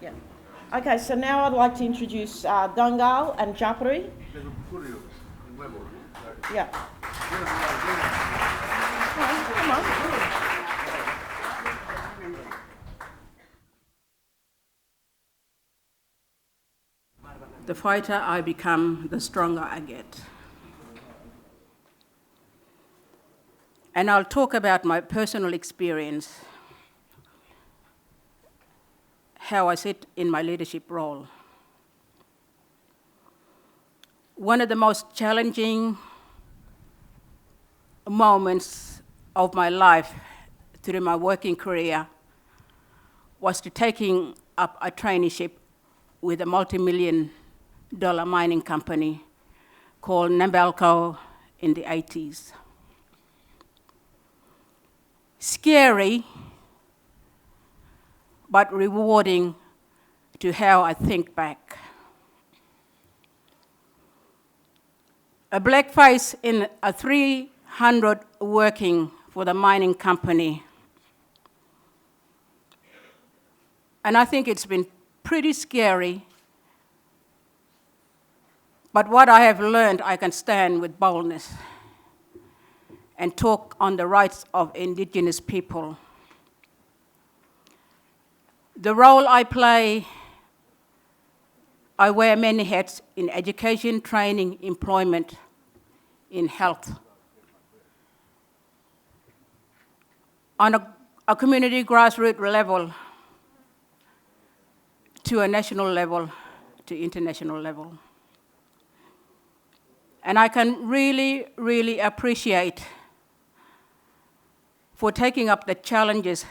Yeah. Okay, so now I'd like to introduce Dhanggal and Djapirri. Yeah. Come on. The fighter I become, the stronger I get. And I'll talk about my personal experience, how I sit in my leadership role. One of the most challenging moments of my life through my working career was to taking up a traineeship with a multi-million-dollar mining company called Nambalco in the 80s. Scary, but rewarding to how I think back. A black face in a 300 working for the mining company. And I think it's been pretty scary, but what I have learned, I can stand with boldness and talk on the rights of Indigenous people. The role I play, I wear many hats in education, training, employment, in health. On a community grassroots level, to a national level, to international level. And I can really, really appreciate for taking up the challenges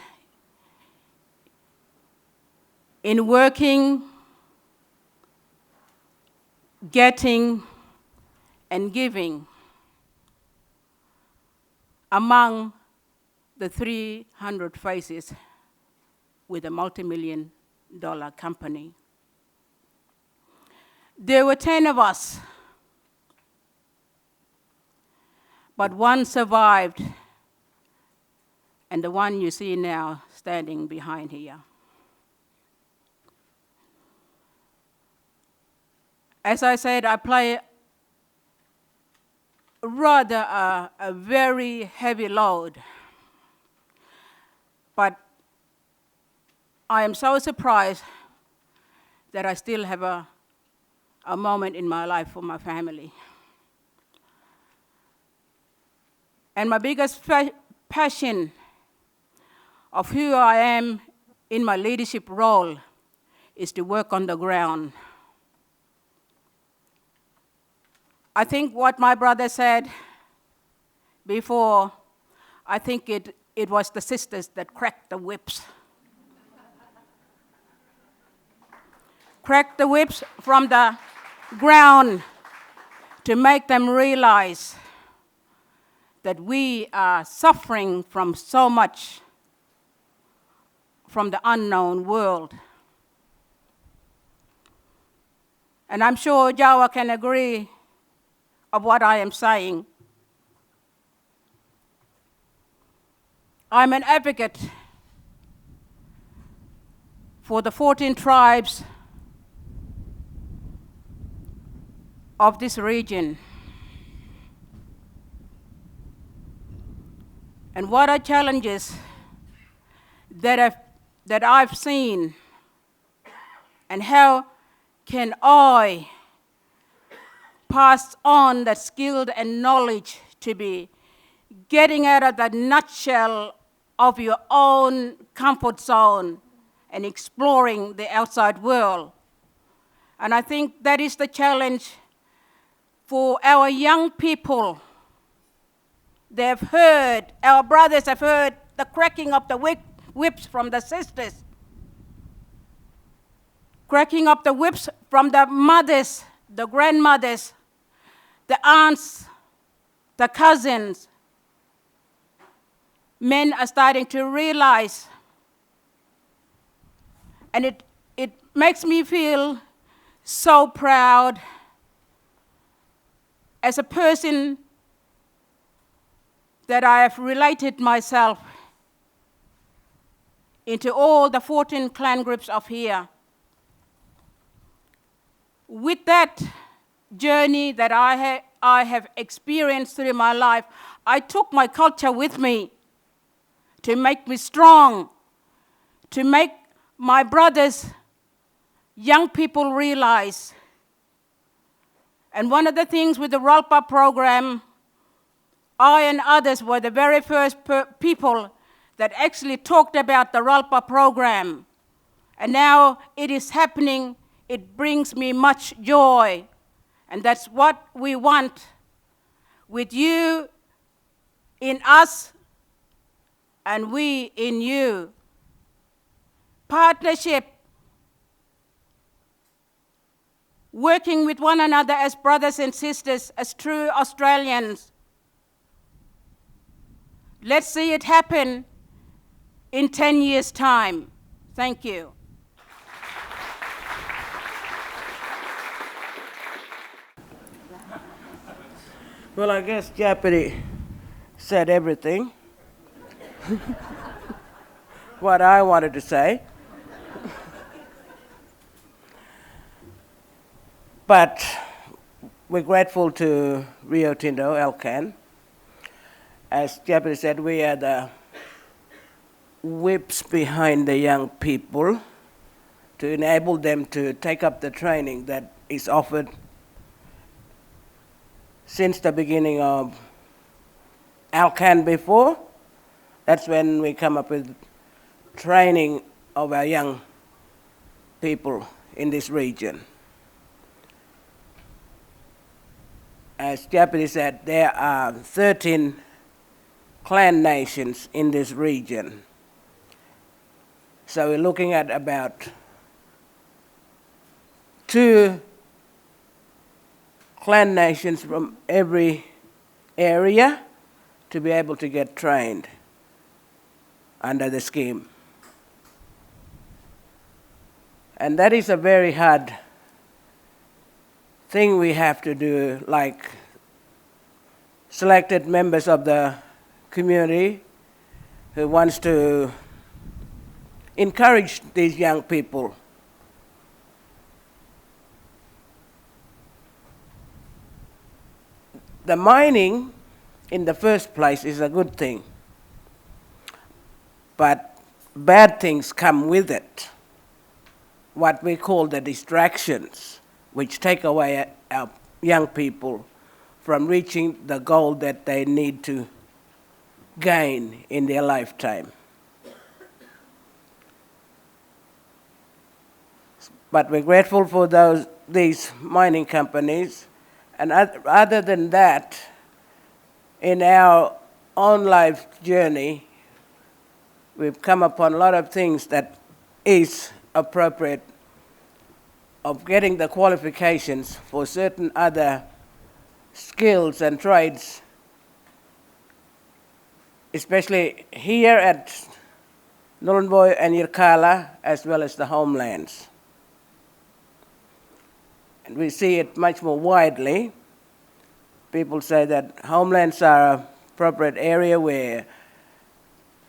in working, getting, and giving among the 300 faces with a multi-million-dollar company. There were 10 of us, but one survived, and the one you see now standing behind here. As I said, I play rather a very heavy load, but I am so surprised that I still have a moment in my life for my family. And my biggest passion of who I am in my leadership role is to work on the ground. I think what my brother said before, I think it was the sisters that cracked the whips. Cracked the whips from the ground to make them realize that we are suffering from so much from the unknown world. And I'm sure Jawa can agree of what I am saying. I'm an advocate for the 14 tribes of this region. And what are challenges that I've seen, and how can I pass on that skill and knowledge to be getting out of that nutshell of your own comfort zone and exploring the outside world. And I think that is the challenge for our young people. They've heard, our brothers have heard the cracking of the whips from the sisters, cracking up the whips from the mothers, the grandmothers, the aunts, the cousins. Men are starting to realize, and it makes me feel so proud as a person that I have related myself into all the 14 clan groups of here with that journey that I have experienced through my life, I took my culture with me to make me strong, to make my brothers, young people realize. And one of the things with the RALPA program, I and others were the very first people that actually talked about the RALPA program. And now it is happening. It brings me much joy. And that's what we want with you in us and we in you. Partnership, working with one another as brothers and sisters, as true Australians. Let's see it happen in 10 years' time. Thank you. Well, I guess Djapirri said everything. What I wanted to say. But we're grateful to Rio Tinto, Alcan. As Djapirri said, we are the whips behind the young people to enable them to take up the training that is offered since the beginning of Alcan before. That's when we come up with training of our young people in this region. As Djapirri said, there are 13 clan nations in this region. So we're looking at about 2 clan nations from every area to be able to get trained under the scheme. And that is a very hard thing we have to do, like selected members of the community who wants to encourage these young people. The mining in the first place is a good thing, but bad things come with it. What we call the distractions, which take away our young people from reaching the goal that they need to gain in their lifetime. But we're grateful for these mining companies. And other than that, in our own life journey, we've come upon a lot of things that is appropriate of getting the qualifications for certain other skills and trades, especially here at Nhulunbuy and Yirrkala, as well as the homelands. And we see it much more widely. People say that homelands are an appropriate area where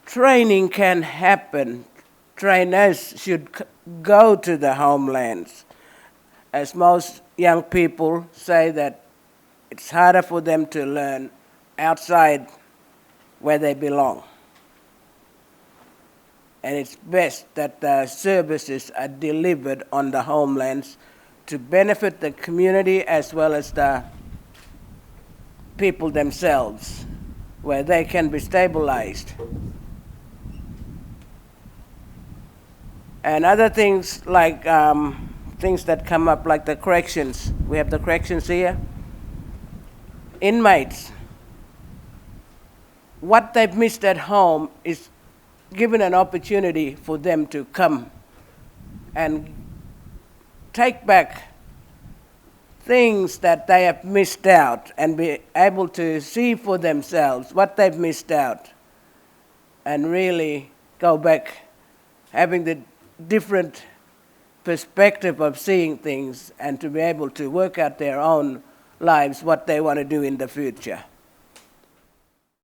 training can happen. Trainers should go to the homelands, as most young people say that it's harder for them to learn outside where they belong. And it's best that the services are delivered on the homelands to benefit the community as well as the people themselves, where they can be stabilized. And other things like things that come up like the corrections. We have the corrections here. Inmates, what they've missed at home is given an opportunity for them to come and take back things that they have missed out and be able to see for themselves what they've missed out and really go back having the different perspective of seeing things and to be able to work out their own lives, what they want to do in the future.